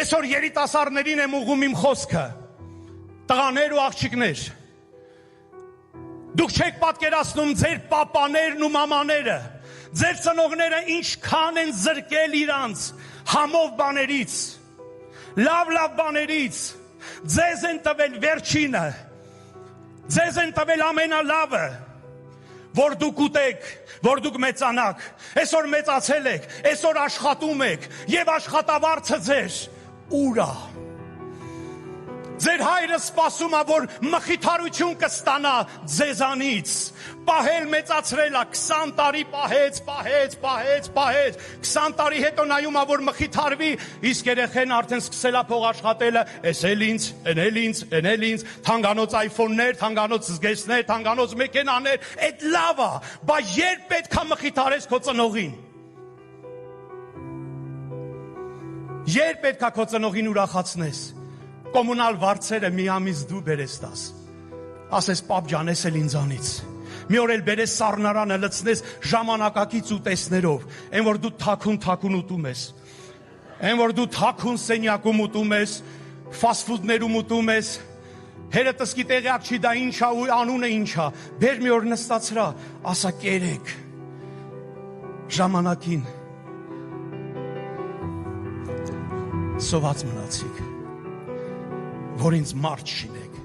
Այսօր երիտասարդներին եմ ուղղում իմ խոսքը, տղաներ ու աղջիկներ, դուք չեք պատկերացնում ձեր պապաներն ու մամաները, ձեր ծնողները ինչքան են զրկել իրանց համով բաներից, լավ բաներից, ձեզ են տվել վերջինը, ձեզ են տվել ամենալավը, որ դուք ուտեք, որ դուք մեծանաք, այսօր մեծացել եք, այսօր աշխատում եք եւ աշխատավարձը ձեր ուրա։ Ձեր հայրը սպասում է, որ մխիթարություն կստանա ձեզանից, պահել մեծացրել է, 20 տարի պահեց, 20 տարի հետո նայում է, որ մխիթարվի, իսկ երեխեն արդեն սկսել է փող աշխատելը, էս էլ ինձ, թանգանոց iPhone-ներ, թանգանոց զգեստներ, թանգանոց մեքենաներ, այդ լավ է, բայց երբ պետք է մխիթարես քո ծնողին, երբ պետք է քո ծնողին ուրախացնես, կոմունալ վարձերը մի ամիս դու բերես տաս, ասես պապ ջան, ես էլ ինձանից, մի օր էլ բերես սառնարանը լցնես ժամանակակից ուտեսներով, այն որ դու թաքուն ուտում ես, այն որ դու թաքուն սենյակում ուտում ես, ֆասթ-ֆուդներում ուտում ես, հերետս գիտի տեղյակ չի դա ինչ է ու անունը ինչ է, բեր մի օր նստացրա, ասա կերեք, ժամանակին, սոված մնացիք, որ ինձ մարդ շինեք,